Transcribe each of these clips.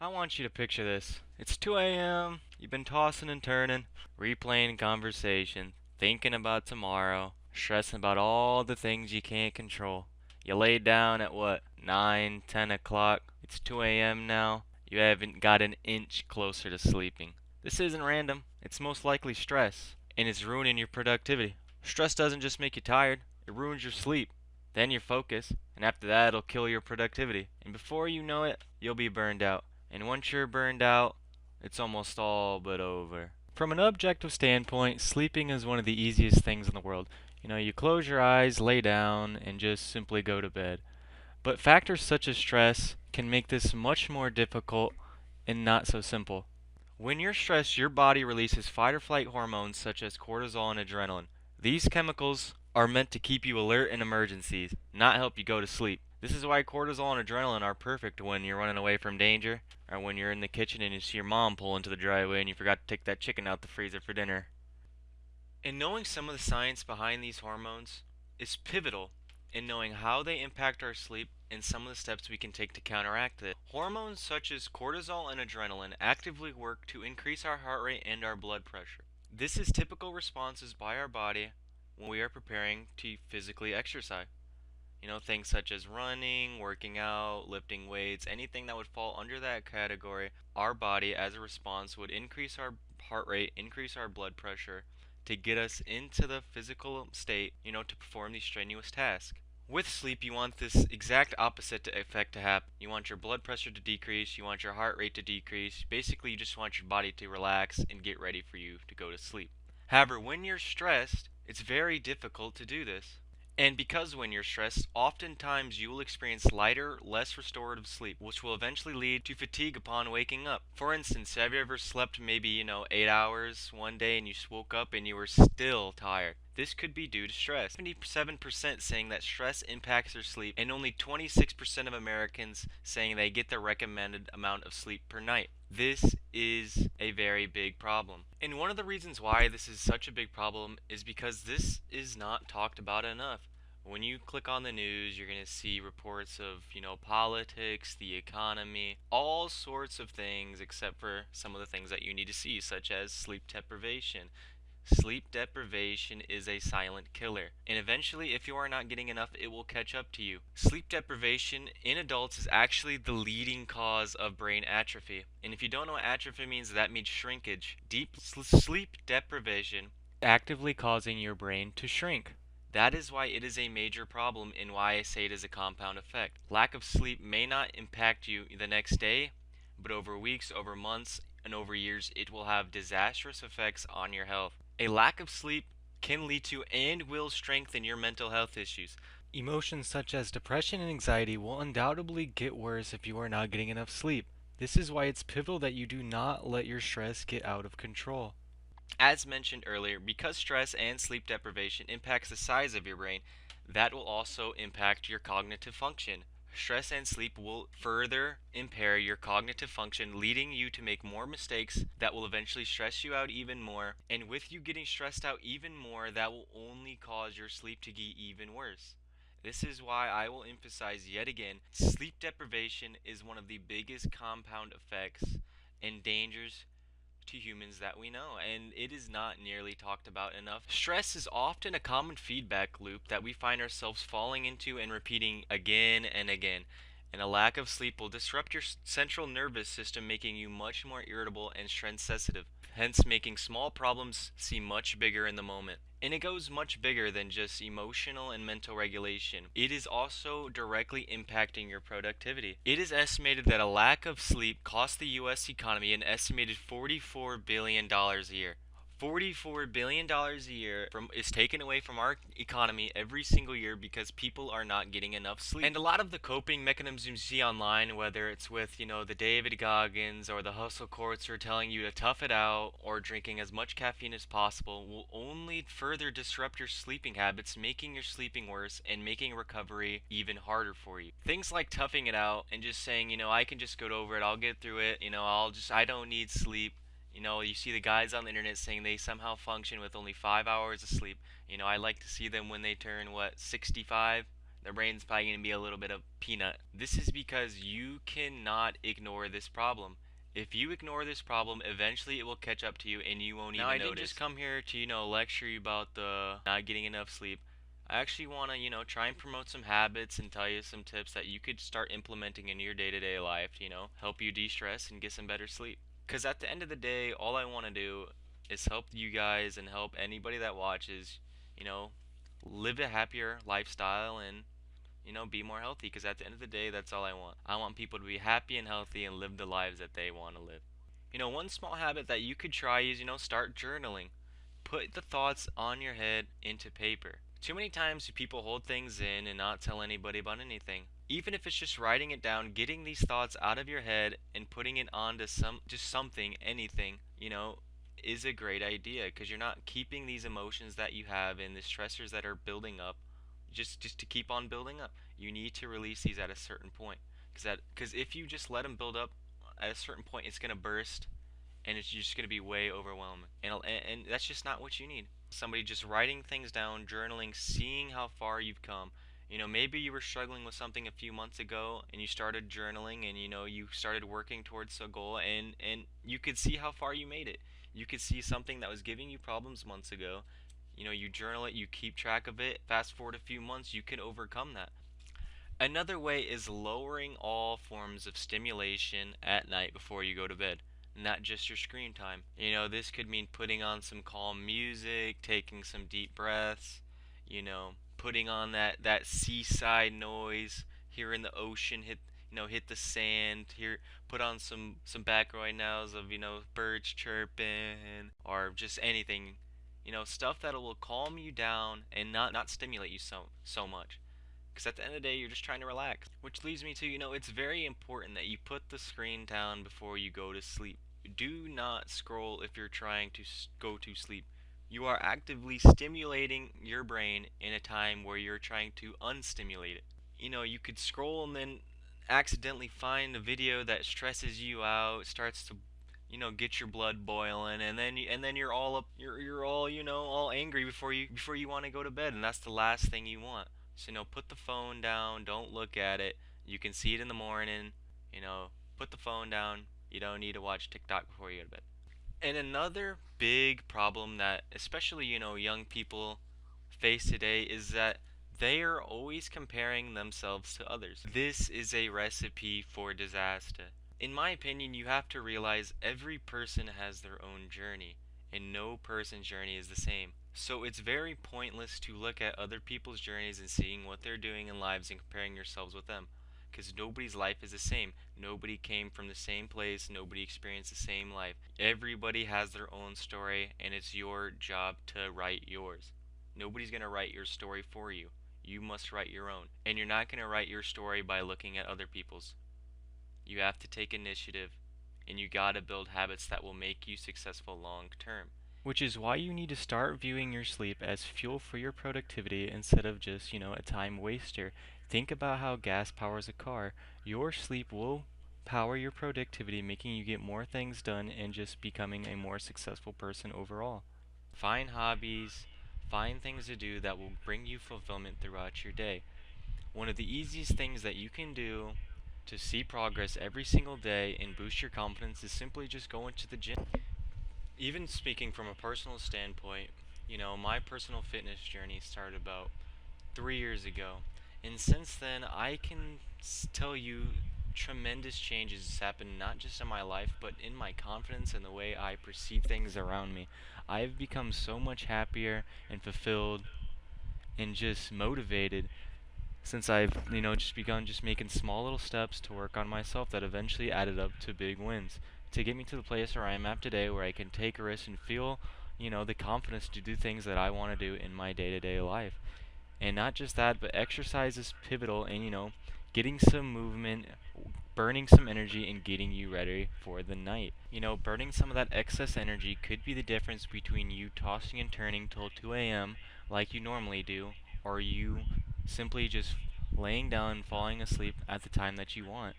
I want you to picture this. It's 2 a.m., you've been tossing and turning, replaying conversation, thinking about tomorrow, stressing about all the things you can't control. You laid down at what, 9, 10 o'clock? It's 2 a.m. now. You haven't got an inch closer to sleeping. This isn't random. It's most likely stress, and it's ruining your productivity. Stress doesn't just make you tired, it ruins your sleep, then your focus, and after that it'll kill your productivity. And before you know it, you'll be burned out. And once you're burned out, it's almost all but over. From an objective standpoint, sleeping is one of the easiest things in the world. You close your eyes, lay down, and just simply go to bed. But factors such as stress can make this much more difficult and not so simple. When you're stressed, your body releases fight or flight hormones such as cortisol and adrenaline. These chemicals are meant to keep you alert in emergencies, not help you go to sleep. This is why cortisol and adrenaline are perfect when you're running away from danger, or when you're in the kitchen and you see your mom pull into the driveway and you forgot to take that chicken out the freezer for dinner. And knowing some of the science behind these hormones is pivotal in knowing how they impact our sleep and some of the steps we can take to counteract it. Hormones such as cortisol and adrenaline actively work to increase our heart rate and our blood pressure. This is typical responses by our body when we are preparing to physically exercise. Things such as running, working out, lifting weights, anything that would fall under that category, our body as a response would increase our heart rate, increase our blood pressure to get us into the physical state, to perform these strenuous tasks. With sleep, you want this exact opposite effect to happen. You want your blood pressure to decrease, you want your heart rate to decrease. Basically, you just want your body to relax and get ready for you to go to sleep. However, when you're stressed, it's very difficult to do this. And because when you're stressed, oftentimes you will experience lighter, less restorative sleep, which will eventually lead to fatigue upon waking up. For instance, have you ever slept maybe, 8 hours one day and you woke up and you were still tired? This could be due to stress. 77% saying that stress impacts their sleep, and only 26% of Americans saying they get the recommended amount of sleep per night. This is a very big problem. And one of the reasons why this is such a big problem is because this is not talked about enough. When you click on the news, you're going to see reports of, politics, the economy, all sorts of things except for some of the things that you need to see, such as sleep deprivation. Sleep deprivation is a silent killer, and eventually, if you are not getting enough, it will catch up to you. Sleep deprivation in adults is actually the leading cause of brain atrophy. And if you don't know what atrophy means, that means shrinkage. Deep sleep deprivation actively causing your brain to shrink. That is why it is a major problem and why I say it is a compound effect. Lack of sleep may not impact you the next day, but over weeks, over months, and over years, it will have disastrous effects on your health. A lack of sleep can lead to and will strengthen your mental health issues. Emotions such as depression and anxiety will undoubtedly get worse if you are not getting enough sleep. This is why it's pivotal that you do not let your stress get out of control. As mentioned earlier, because stress and sleep deprivation impacts the size of your brain, that will also impact your cognitive function. Stress and sleep will further impair your cognitive function, leading you to make more mistakes that will eventually stress you out even more. And with you getting stressed out even more, that will only cause your sleep to get even worse. This is why I will emphasize yet again, sleep deprivation is one of the biggest compound effects and dangers to humans that we know, and it is not nearly talked about enough. Stress is often a common feedback loop that we find ourselves falling into and repeating again and again. And a lack of sleep will disrupt your central nervous system, making you much more irritable and stress sensitive, hence making small problems seem much bigger in the moment. And it goes much bigger than just emotional and mental regulation. It is also directly impacting your productivity. It is estimated that a lack of sleep costs the US economy an estimated $44 billion a year. $44 billion a year is taken away from our economy every single year because people are not getting enough sleep. And a lot of the coping mechanisms you see online, whether it's with, the David Goggins or the hustle courts who are telling you to tough it out or drinking as much caffeine as possible, will only further disrupt your sleeping habits, making your sleeping worse and making recovery even harder for you. Things like toughing it out and just saying, I can just get over it, I'll get through it, I don't need sleep. You see the guys on the internet saying they somehow function with only 5 hours of sleep. I like to see them when they turn, 65? Their brain's probably going to be a little bit of peanut. This is because you cannot ignore this problem. If you ignore this problem, eventually it will catch up to you and you won't even notice. Now, I didn't just come here to, lecture you about the not getting enough sleep. I actually want to, try and promote some habits and tell you some tips that you could start implementing in your day-to-day life to, help you de-stress and get some better sleep. Because at the end of the day, all I want to do is help you guys and help anybody that watches, you know, live a happier lifestyle and be more healthy, because at the end of the day, that's all I want. I want people to be happy and healthy and live the lives that they want to live. One small habit that you could try is, start journaling. Put the thoughts on your head into paper. Too many times do people hold things in and not tell anybody about anything. Even if it's just writing it down, getting these thoughts out of your head and putting it onto just something, anything, is a great idea, because you're not keeping these emotions that you have and the stressors that are building up just to keep on building up. You need to release these at a certain point, because if you just let them build up at a certain point, it's going to burst and it's just going to be way overwhelming. And that's just not what you need. Somebody just writing things down, journaling, seeing how far you've come. Maybe you were struggling with something a few months ago and you started journaling, and you started working towards a goal, and you could see how far you made it. You could see something that was giving you problems months ago. You journal it, you keep track of it. Fast forward a few months, you can overcome that. Another way is lowering all forms of stimulation at night before you go to bed, not just your screen time. This could mean putting on some calm music, taking some deep breaths, putting on that seaside noise, hearing the ocean hit the sand, put on some background noise of, birds chirping or just anything, stuff that will calm you down and not stimulate you so much. Because at the end of the day, you're just trying to relax. Which leads me to, it's very important that you put the screen down before you go to sleep. Do not scroll if you're trying to go to sleep. You are actively stimulating your brain in a time where you're trying to unstimulate it. You could scroll and then accidentally find a video that stresses you out, starts to get your blood boiling, and then you're all up, you're all, all angry before you want to go to bed, and that's the last thing you want. So, put the phone down, don't look at it. You can see it in the morning, you know, put the phone down. You don't need to watch TikTok before you go to bed. And another big problem that especially, young people face today is that they are always comparing themselves to others. This is a recipe for disaster. In my opinion, you have to realize every person has their own journey, and no person's journey is the same. So it's very pointless to look at other people's journeys and seeing what they're doing in lives and comparing yourselves with them. Because nobody's life is the same. Nobody came from the same place. Nobody experienced the same life. Everybody has their own story, and it's your job to write yours. Nobody's going to write your story for you. You must write your own. And you're not going to write your story by looking at other people's. You have to take initiative, and you gotta build habits that will make you successful long term. Which is why you need to start viewing your sleep as fuel for your productivity instead of just, a time waster. Think about how gas powers a car. Your sleep will power your productivity, making you get more things done and just becoming a more successful person overall. Find hobbies, find things to do that will bring you fulfillment throughout your day. One of the easiest things that you can do to see progress every single day and boost your confidence is simply just going to the gym. Even speaking from a personal standpoint, my personal fitness journey started about 3 years ago. And since then, I can tell you tremendous changes happened not just in my life, but in my confidence and the way I perceive things around me. I've become so much happier and fulfilled and just motivated since I've, just begun just making small little steps to work on myself that eventually added up to big wins to get me to the place where I am at today, where I can take a risk and feel, the confidence to do things that I want to do in my day-to-day life. And not just that, but exercise is pivotal in, getting some movement, burning some energy, and getting you ready for the night. Burning some of that excess energy could be the difference between you tossing and turning till 2 a.m. like you normally do, or you simply just laying down and falling asleep at the time that you want.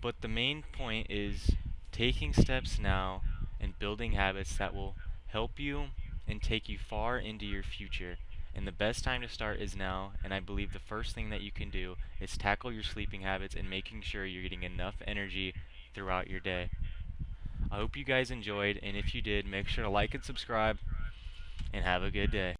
But the main point is taking steps now and building habits that will help you and take you far into your future. And the best time to start is now, and I believe the first thing that you can do is tackle your sleeping habits and making sure you're getting enough energy throughout your day. I hope you guys enjoyed, and if you did, make sure to like and subscribe, and have a good day.